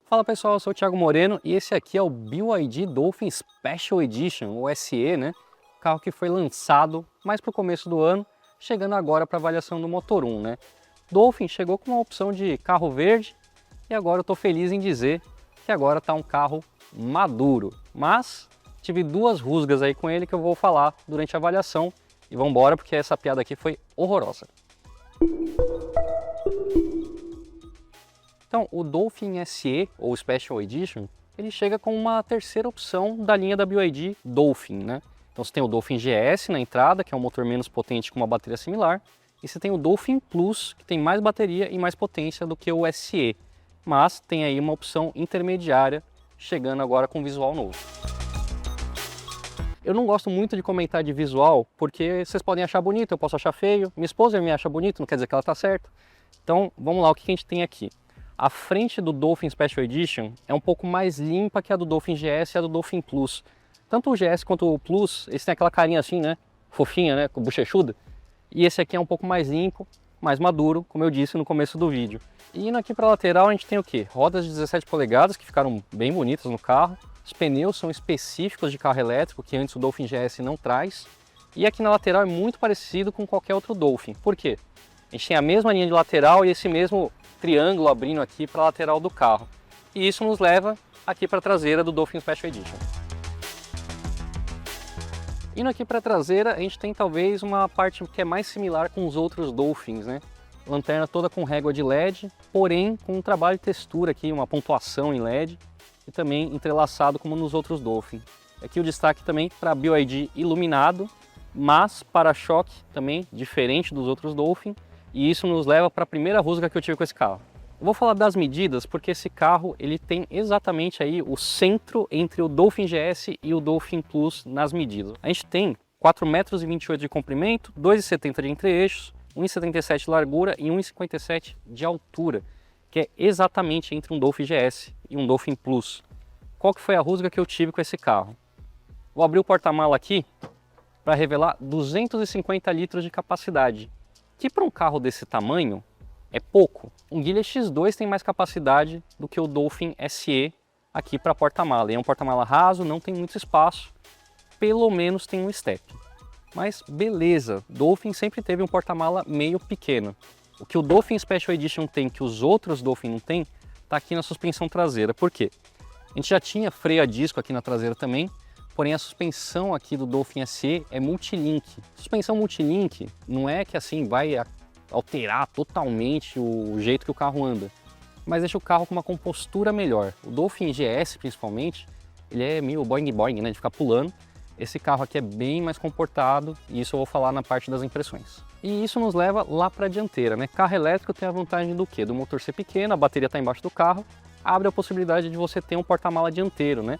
Fala pessoal, eu sou o Thiago Moreno e esse aqui é o BYD Dolphin Special Edition, o SE, né? Carro que foi lançado mais para o começo do ano, chegando agora para avaliação do Motor 1, né? Dolphin chegou com uma opção de carro verde e agora eu estou feliz em dizer que agora está um carro maduro. Mas tive duas rusgas aí com ele que eu vou falar durante a avaliação e vamos embora porque essa piada aqui foi horrorosa. Então, o Dolphin SE, ou Special Edition, ele chega com uma terceira opção da linha da BYD Dolphin, né? Então você tem o Dolphin GS na entrada, que é um motor menos potente com uma bateria similar, e você tem o Dolphin Plus, que tem mais bateria e mais potência do que o SE, mas tem aí uma opção intermediária, chegando agora com visual novo. Eu não gosto muito de comentar de visual, porque vocês podem achar bonito, eu posso achar feio, minha esposa me acha bonito, não quer dizer que ela está certa. Então, vamos lá, o que a gente tem aqui? A frente do Dolphin Special Edition é um pouco mais limpa que a do Dolphin GS e a do Dolphin Plus. Tanto o GS quanto o Plus, eles têm aquela carinha assim, né? Fofinha, né? Bochechuda. E esse aqui é um pouco mais limpo, mais maduro, como eu disse no começo do vídeo. E indo aqui para a lateral a gente tem o quê? Rodas de 17 polegadas que ficaram bem bonitas no carro. Os pneus são específicos de carro elétrico, que antes o Dolphin GS não traz. E aqui na lateral é muito parecido com qualquer outro Dolphin. Por quê? A gente tem a mesma linha de lateral e esse mesmo triângulo abrindo aqui para a lateral do carro. E isso nos leva aqui para a traseira do Dolphin Special Edition. Indo aqui para a traseira, a gente tem talvez uma parte que é mais similar com os outros Dolphins, né? Lanterna toda com régua de LED, porém com um trabalho de textura aqui, uma pontuação em LED e também entrelaçado como nos outros Dolphin. Aqui o destaque também para a BYD iluminado, mas para-choque também diferente dos outros Dolphin. E isso nos leva para a primeira rusga que eu tive com esse carro. Eu vou falar das medidas porque esse carro ele tem exatamente aí o centro entre o Dolphin GS e o Dolphin Plus nas medidas. A gente tem 4,28 m de comprimento, 2,70 de entre-eixos, 1,77 de largura e 1,57 de altura, que é exatamente entre um Dolphin GS e um Dolphin Plus. Qual que foi a rusga que eu tive com esse carro? Vou abrir o porta-mala aqui para revelar 250 litros de capacidade, que para um carro desse tamanho é pouco. Um Gilia X2 tem mais capacidade do que o Dolphin SE aqui para porta-mala. É um porta-mala raso, não tem muito espaço, pelo menos tem um step. Mas beleza, Dolphin sempre teve um porta-mala meio pequeno. O que o Dolphin Special Edition tem que os outros Dolphin não tem, está aqui na suspensão traseira. Por quê? A gente já tinha freio a disco aqui na traseira também, porém a suspensão aqui do Dolphin SE é multilink. Suspensão multilink não é que assim vai alterar totalmente o jeito que o carro anda, mas deixa o carro com uma compostura melhor. O Dolphin GS principalmente, ele é meio boing boing, né, de ficar pulando. Esse carro aqui é bem mais comportado e isso eu vou falar na parte das impressões. E isso nos leva lá para a dianteira, né? Carro elétrico tem a vantagem do quê? Do motor ser pequeno, a bateria está embaixo do carro, abre a possibilidade de você ter um porta-mala dianteiro, né?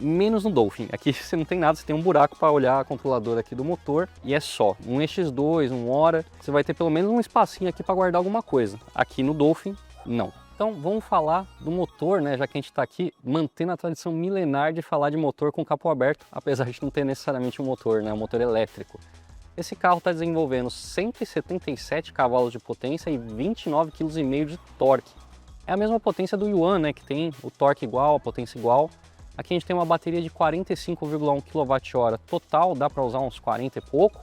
Menos no Dolphin, aqui você não tem nada, você tem um buraco para olhar a controladora aqui do motor e é só, um EX2, um Hora, você vai ter pelo menos um espacinho aqui para guardar alguma coisa, aqui no Dolphin não. Então vamos falar do motor, né, já que a gente está aqui mantendo a tradição milenar de falar de motor com capô aberto, apesar de não ter necessariamente um motor, né, um motor elétrico. Esse carro está desenvolvendo 177 cavalos de potência e 29,5 kg de torque. É a mesma potência do Yuan, né, que tem o torque igual, a potência igual. Aqui a gente tem uma bateria de 45,1 kWh total, dá para usar uns 40 e pouco,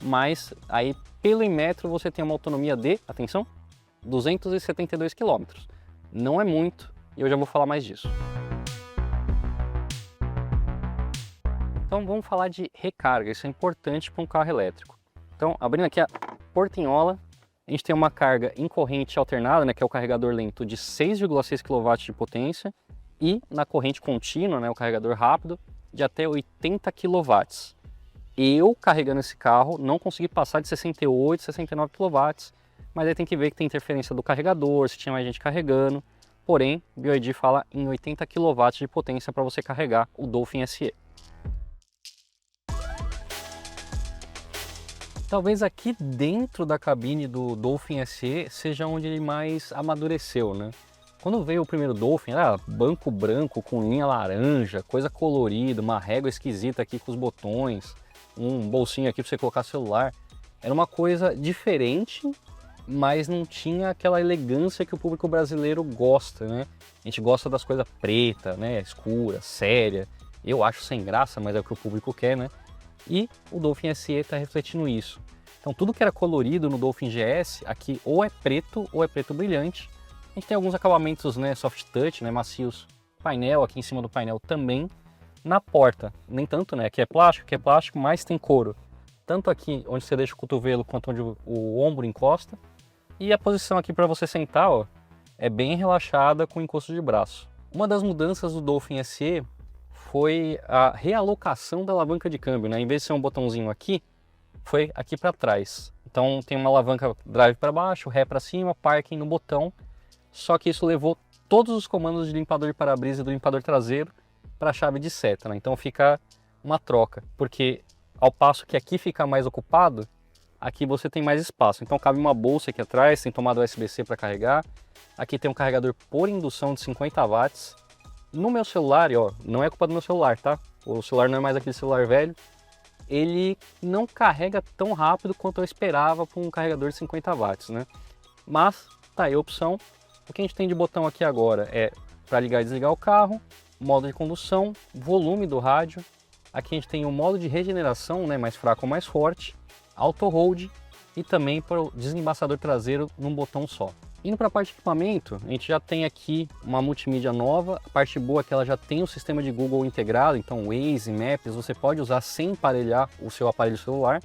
mas aí pelo Inmetro você tem uma autonomia de, atenção, 272 km. Não é muito e eu já vou falar mais disso. Então vamos falar de recarga, isso é importante para um carro elétrico. Então abrindo aqui a portinhola, a gente tem uma carga em corrente alternada, né, que é o carregador lento de 6,6 kW de potência, e na corrente contínua, né, o carregador rápido, de até 80 kW. Eu, carregando esse carro, não consegui passar de 68, 69 kW, mas aí tem que ver que tem interferência do carregador, se tinha mais gente carregando. Porém, o BYD fala em 80 kW de potência para você carregar o Dolphin SE. Talvez aqui dentro da cabine do Dolphin SE seja onde ele mais amadureceu, né? Quando veio o primeiro Dolphin, era banco branco com linha laranja, coisa colorida, uma régua esquisita aqui com os botões, um bolsinho aqui para você colocar celular. Era uma coisa diferente, mas não tinha aquela elegância que o público brasileiro gosta, né? A gente gosta das coisas preta, né? Escura, séria. Eu acho sem graça, mas é o que o público quer, né? E o Dolphin SE está refletindo isso. Então tudo que era colorido no Dolphin GS, aqui ou é preto brilhante. A gente tem alguns acabamentos, né, soft touch, né, macios. Painel, aqui em cima do painel também. Na porta, nem tanto, né? Aqui é plástico, mas tem couro. Tanto aqui onde você deixa o cotovelo quanto onde o ombro encosta. E a posição aqui para você sentar, ó, é bem relaxada com encosto de braço. Uma das mudanças do Dolphin SE foi a realocação da alavanca de câmbio, né? Em vez de ser um botãozinho aqui, foi aqui para trás. Então tem uma alavanca drive para baixo, ré para cima, parking no botão. Só que isso levou todos os comandos de limpador de para-brisa e do limpador traseiro para a chave de seta, né? Então fica uma troca, porque ao passo que aqui fica mais ocupado, aqui você tem mais espaço. Então cabe uma bolsa aqui atrás, tem tomada USB-C para carregar. Aqui tem um carregador por indução de 50 watts. No meu celular, ó, não é culpa do meu celular, tá? O celular não é mais aquele celular velho. Ele não carrega tão rápido quanto eu esperava para um carregador de 50 watts, né? Mas tá aí a opção. O que a gente tem de botão aqui agora é para ligar e desligar o carro, modo de condução, volume do rádio. Aqui a gente tem o modo de regeneração, né, mais fraco ou mais forte, auto hold e também para o desembaçador traseiro num botão só. Indo para a parte de equipamento, a gente já tem aqui uma multimídia nova. A parte boa é que ela já tem o sistema de Google integrado, então Waze, Maps, você pode usar sem emparelhar o seu aparelho celular.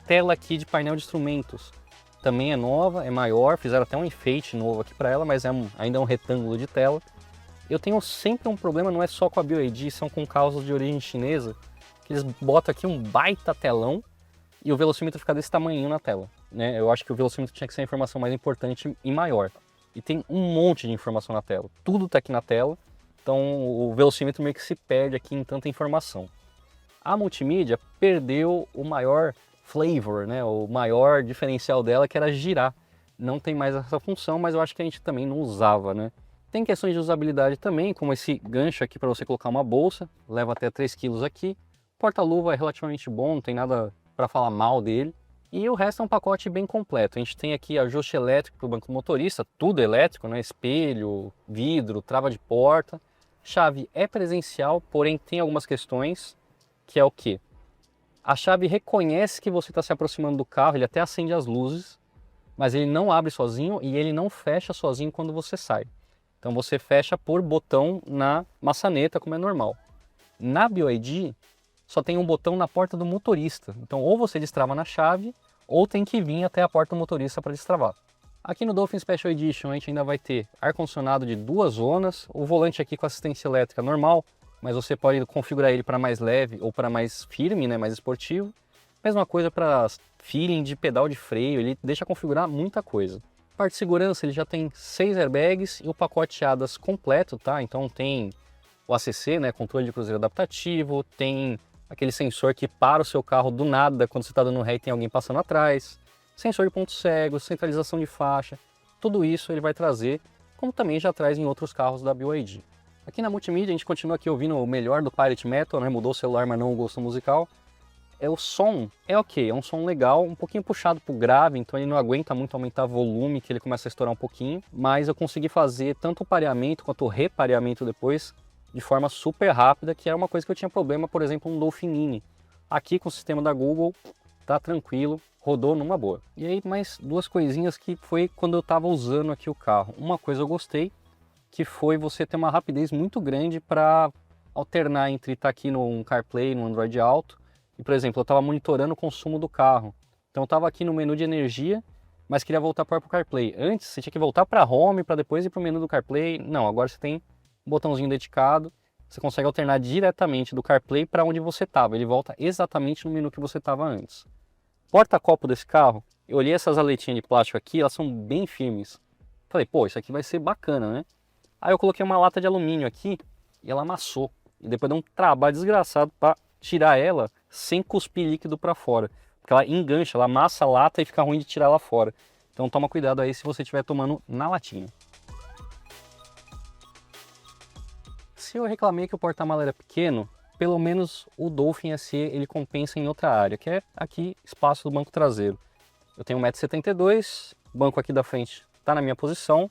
Tela aqui de painel de instrumentos também é nova, é maior, fizeram até um enfeite novo aqui para ela, mas ainda é um retângulo de tela. Eu tenho sempre um problema, não é só com a BYD, são com carros de origem chinesa, que eles botam aqui um baita telão e o velocímetro fica desse tamanhinho na tela, né? Eu acho que o velocímetro tinha que ser a informação mais importante e maior. E tem um monte de informação na tela, tudo está aqui na tela, então o velocímetro meio que se perde aqui em tanta informação. A multimídia perdeu o maior flavor, né? O maior diferencial dela, que era girar. Não tem mais essa função, mas eu acho que a gente também não usava, né? Tem questões de usabilidade também, como esse gancho aqui para você colocar uma bolsa, leva até 3 kg aqui. Porta-luva é relativamente bom, não tem nada para falar mal dele. E o resto é um pacote bem completo. A gente tem aqui ajuste elétrico para o banco do motorista, tudo elétrico, né? Espelho, vidro, trava de porta. Chave é presencial, porém tem algumas questões, que é o quê? A chave reconhece que você está se aproximando do carro, ele até acende as luzes, mas ele não abre sozinho e ele não fecha sozinho quando você sai. Então você fecha por botão na maçaneta, como é normal. Na BYD, só tem um botão na porta do motorista. Então ou você destrava na chave, ou tem que vir até a porta do motorista para destravar. Aqui no Dolphin Special Edition a gente ainda vai ter ar-condicionado de 2 zonas, o volante aqui com assistência elétrica normal, mas você pode configurar ele para mais leve ou para mais firme, né, mais esportivo. Mesma coisa para feeling de pedal de freio, ele deixa configurar muita coisa. Parte de segurança, ele já tem 6 airbags e o pacote ADAS completo, tá? Então tem o ACC, né, controle de cruzeiro adaptativo, tem aquele sensor que para o seu carro do nada quando você está dando ré e tem alguém passando atrás, sensor de pontos cegos, centralização de faixa, tudo isso ele vai trazer, como também já traz em outros carros da BYD. Aqui na multimídia a gente continua aqui ouvindo o melhor do Pirate Metal, né? Mudou o celular, mas não o gosto musical. O som é ok, é um som legal, um pouquinho puxado pro grave, então ele não aguenta muito aumentar o volume, que ele começa a estourar um pouquinho, mas eu consegui fazer tanto o pareamento quanto o repareamento depois de forma super rápida, que era uma coisa que eu tinha problema, por exemplo, no Dolphin Mini. Aqui com o sistema da Google, tá tranquilo, rodou numa boa. E aí mais duas coisinhas que foi quando eu estava usando aqui o carro. Uma coisa eu gostei, que foi você ter uma rapidez muito grande para alternar entre estar aqui no CarPlay, no Android Auto, e por exemplo, eu estava monitorando o consumo do carro. Então eu estava aqui no menu de energia, mas queria voltar para o CarPlay. Antes você tinha que voltar para Home para depois ir para o menu do CarPlay. Não, agora você tem um botãozinho dedicado, você consegue alternar diretamente do CarPlay para onde você estava. Ele volta exatamente no menu que você estava antes. Porta-copo desse carro, eu olhei essas aletinhas de plástico aqui, elas são bem firmes. Falei, pô, isso aqui vai ser bacana, né? Aí eu coloquei uma lata de alumínio aqui e ela amassou. E depois deu um trabalho desgraçado para tirar ela sem cuspir líquido para fora. Porque ela engancha, ela amassa a lata e fica ruim de tirar ela fora. Então toma cuidado aí se você estiver tomando na latinha. Se eu reclamei que o porta-mala era pequeno, pelo menos o Dolphin SE ele compensa em outra área, que é aqui espaço do banco traseiro. Eu tenho 1,72 m O banco aqui da frente está na minha posição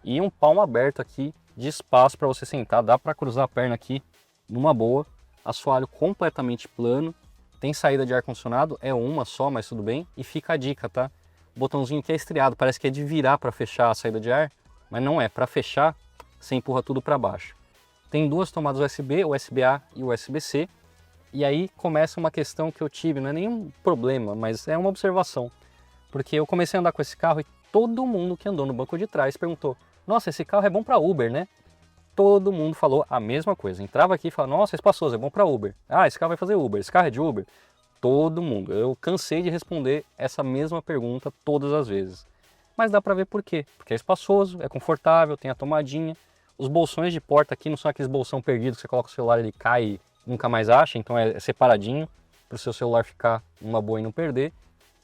e um palmo aberto aqui de espaço para você sentar. Dá para cruzar a perna aqui numa boa. Assoalho completamente plano. Tem saída de ar-condicionado, é uma só, mas tudo bem. E fica a dica, tá? O botãozinho aqui é estriado, parece que é de virar para fechar a saída de ar, mas não é. Para fechar, você empurra tudo para baixo. Tem duas tomadas USB, USB-A e USB-C. E aí começa uma questão que eu tive, não é nenhum problema, mas é uma observação. Porque eu comecei a andar com esse carro e todo mundo que andou no banco de trás perguntou: nossa, esse carro é bom para Uber, né? Todo mundo falou a mesma coisa. Entrava aqui e falava: nossa, espaçoso, é bom para Uber. Ah, esse carro vai fazer Uber, esse carro é de Uber. Todo mundo. Eu cansei de responder essa mesma pergunta todas as vezes. Mas dá para ver por quê. Porque é espaçoso, é confortável, tem a tomadinha. Os bolsões de porta aqui não são aqueles bolsão perdidos que você coloca o celular e ele cai e nunca mais acha. Então é separadinho para o seu celular ficar uma boa e não perder.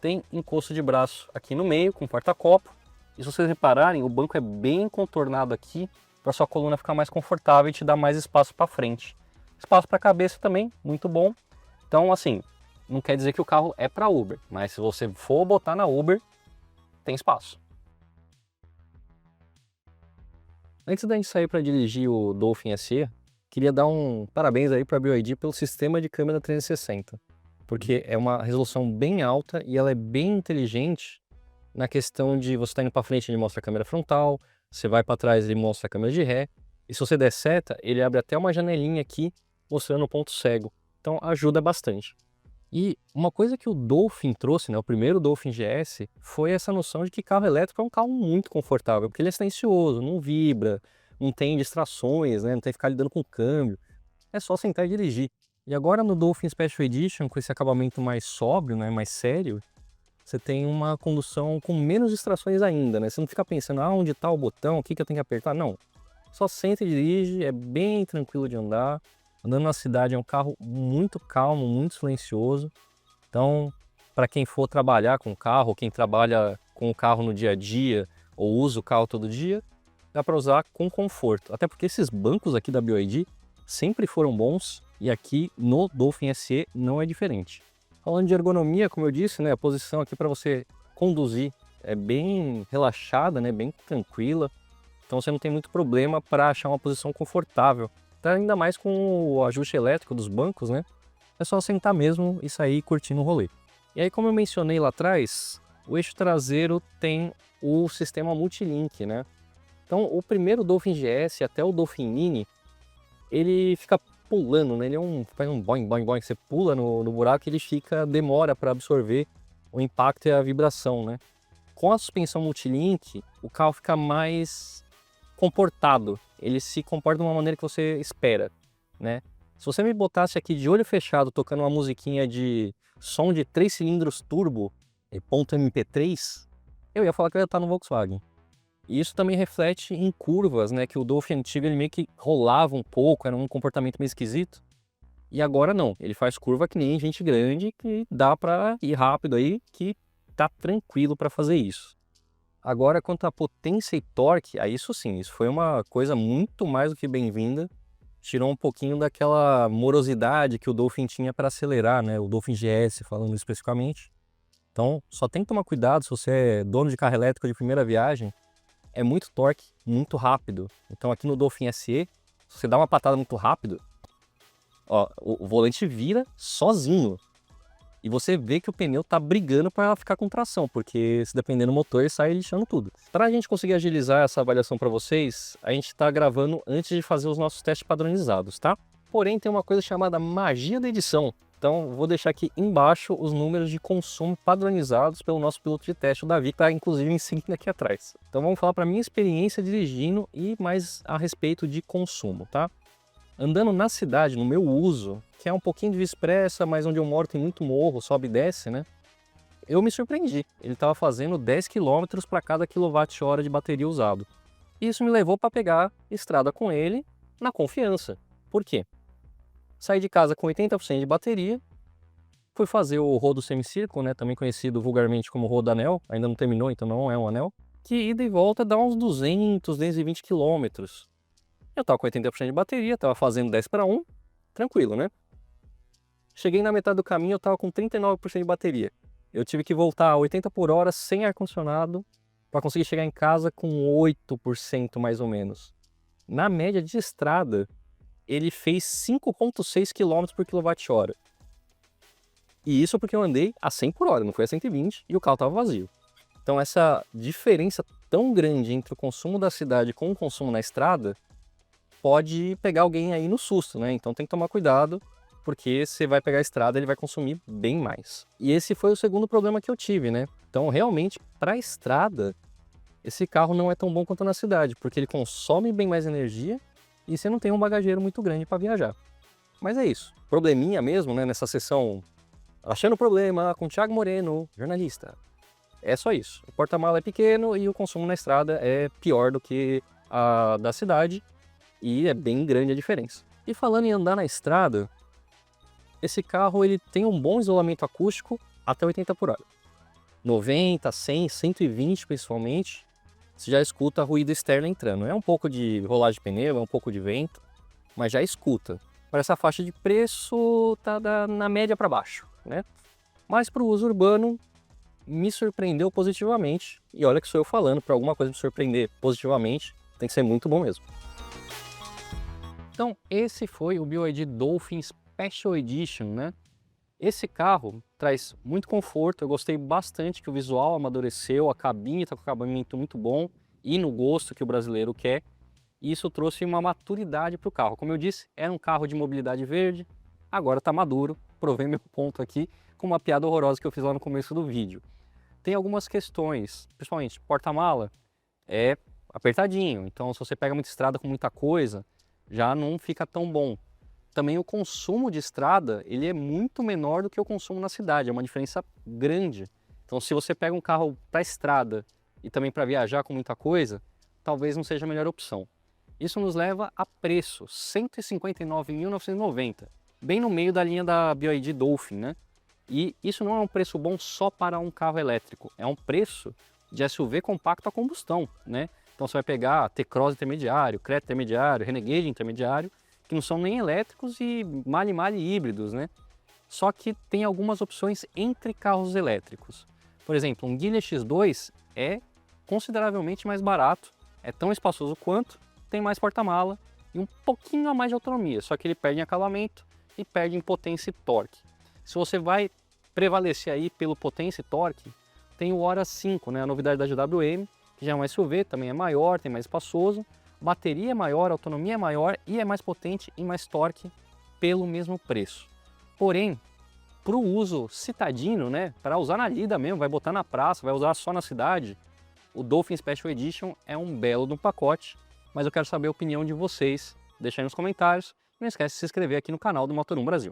Tem encosto de braço aqui no meio com porta-copo. E se vocês repararem, o banco é bem contornado aqui para sua coluna ficar mais confortável e te dar mais espaço para frente. Espaço para a cabeça também, muito bom. Então, assim, não quer dizer que o carro é para Uber, mas se você for botar na Uber, tem espaço. Antes da gente sair para dirigir o Dolphin SE, queria dar um parabéns aí para a BYD pelo sistema de câmera 360, porque é uma resolução bem alta e ela é bem inteligente na questão de você estar indo para frente, ele mostra a câmera frontal, você vai para trás, ele mostra a câmera de ré, e se você der seta, ele abre até uma janelinha aqui mostrando o ponto cego, então ajuda bastante. E uma coisa que o Dolphin trouxe, né, o primeiro Dolphin GS, foi essa noção de que carro elétrico é um carro muito confortável, porque ele é silencioso, não vibra, não tem distrações, né, não tem que ficar lidando com o câmbio, é só sentar e dirigir. E agora no Dolphin Special Edition, com esse acabamento mais sóbrio, né, mais sério, você tem uma condução com menos distrações ainda, né? Você não fica pensando, onde está o botão, o que eu tenho que apertar, não. Só senta e dirige, é bem tranquilo de andar. Andando na cidade é um carro muito calmo, muito silencioso. Então, para quem for trabalhar com o carro, quem trabalha com o carro no dia a dia, ou usa o carro todo dia, dá para usar com conforto. Até porque esses bancos aqui da BYD sempre foram bons e aqui no Dolphin SE não é diferente. Falando de ergonomia, como eu disse, né, a posição aqui para você conduzir é bem relaxada, né, bem tranquila. Então você não tem muito problema para achar uma posição confortável. Tá, ainda mais com o ajuste elétrico dos bancos, né? É só sentar mesmo e sair curtindo o rolê. E aí, como eu mencionei lá atrás, o eixo traseiro tem o sistema Multilink, né? Então, o primeiro Dolphin GS até o Dolphin Mini, ele fica pulando, né? Ele faz um boing, boing, boing. Você pula no buraco e ele demora para absorver o impacto e a vibração, né? Com a suspensão Multilink, o carro fica mais comportado. Ele se comporta de uma maneira que você espera, né? Se você me botasse aqui de olho fechado tocando uma musiquinha de som de 3 cilindros turbo, ponto MP3, eu ia falar que eu ia estar no Volkswagen. E isso também reflete em curvas, né? Que o Dolphin antigo ele meio que rolava um pouco, era um comportamento meio esquisito. E agora não, ele faz curva que nem gente grande, que dá para ir rápido aí, que tá tranquilo para fazer isso. Agora, quanto à potência e torque, aí isso sim, isso foi uma coisa muito mais do que bem-vinda. Tirou um pouquinho daquela morosidade que o Dolphin tinha para acelerar, né? O Dolphin GS, falando especificamente. Então, só tem que tomar cuidado se você é dono de carro elétrico de primeira viagem. É muito torque, muito rápido. Então, aqui no Dolphin SE, se você dá uma patada muito rápido, ó, o volante vira sozinho. E você vê que o pneu tá brigando para ficar com tração, porque se depender do motor, ele sai lixando tudo. Para a gente conseguir agilizar essa avaliação para vocês, a gente está gravando antes de fazer os nossos testes padronizados, tá? Porém, tem uma coisa chamada magia da edição. Então, vou deixar aqui embaixo os números de consumo padronizados pelo nosso piloto de teste, o Davi, que está inclusive me seguindo aqui atrás. Então, vamos falar para minha experiência dirigindo e mais a respeito de consumo, tá? Andando na cidade, no meu uso, que é um pouquinho de via expressa, mas onde eu moro tem muito morro, sobe e desce, né? Eu me surpreendi. Ele estava fazendo 10 km para cada quilowatt-hora de bateria usado. Isso me levou para pegar estrada com ele na confiança. Por quê? Saí de casa com 80% de bateria, fui fazer o rodo semicírculo, né? Também conhecido vulgarmente como rodo anel, ainda não terminou, então não é um anel, que ida e volta dá uns 200, 220 quilômetros. Eu tava com 80% de bateria, tava fazendo 10 para 1, tranquilo, né? Cheguei na metade do caminho, eu tava com 39% de bateria. Eu tive que voltar a 80 por hora sem ar-condicionado para conseguir chegar em casa com 8% mais ou menos. Na média de estrada, ele fez 5,6 km por kWh. E isso porque eu andei a 100 por hora, não foi a 120 e o carro estava vazio. Então essa diferença tão grande entre o consumo da cidade com o consumo na estrada pode pegar alguém aí no susto, né? Então tem que tomar cuidado, porque você vai pegar a estrada, ele vai consumir bem mais. E esse foi o segundo problema que eu tive, né? Então realmente, para a estrada, esse carro não é tão bom quanto na cidade, porque ele consome bem mais energia e você não tem um bagageiro muito grande para viajar. Mas é isso. Probleminha mesmo, né? Nessa sessão Achando Problema com Thiago Moreno, jornalista. É só isso. O porta-mala é pequeno e o consumo na estrada é pior do que a da cidade e é bem grande a diferença. E falando em andar na estrada, esse carro ele tem um bom isolamento acústico até 80 por hora. 90, 100, 120 principalmente, você já escuta ruído externo entrando. É um pouco de rolagem de pneu, é um pouco de vento, mas já escuta. Para essa faixa de preço tá na média para baixo, né? Mas para o uso urbano me surpreendeu positivamente. E olha que sou eu falando, para alguma coisa me surpreender positivamente, tem que ser muito bom mesmo. Então esse foi o BYD Dolphin Special Edition, né? Esse carro traz muito conforto, eu gostei bastante que o visual amadureceu, a cabine está com acabamento muito bom e no gosto que o brasileiro quer. E isso trouxe uma maturidade para o carro. Como eu disse, era um carro de mobilidade verde, agora está maduro. Provei meu ponto aqui com uma piada horrorosa que eu fiz lá no começo do vídeo. Tem algumas questões, principalmente porta-mala é apertadinho, então se você pega muita estrada com muita coisa, já não fica tão bom. Também o consumo de estrada, ele é muito menor do que o consumo na cidade, é uma diferença grande. Então se você pega um carro para estrada e também para viajar com muita coisa, talvez não seja a melhor opção. Isso nos leva a preço, R$ 159.990, bem no meio da linha da BYD Dolphin, né? E isso não é um preço bom só para um carro elétrico, é um preço de SUV compacto a combustão, né? Então você vai pegar T-Cross intermediário, Creta intermediário, Renegade intermediário, que não são nem elétricos e male híbridos, né? Só que tem algumas opções entre carros elétricos. Por exemplo, um Gilia X2 é consideravelmente mais barato, é tão espaçoso quanto, tem mais porta-mala e um pouquinho a mais de autonomia, só que ele perde em acabamento e perde em potência e torque. Se você vai prevalecer aí pelo potência e torque, tem o Hora 5, né, a novidade da GWM, que já é um SUV, também é maior, tem mais espaçoso, bateria é maior, autonomia é maior e é mais potente e mais torque pelo mesmo preço. Porém, para o uso citadino, né, para usar na lida mesmo, vai botar na praça, vai usar só na cidade, o Dolphin Special Edition é um belo de um pacote, mas eu quero saber a opinião de vocês. Deixa aí nos comentários e não esquece de se inscrever aqui no canal do Motor 1 Brasil.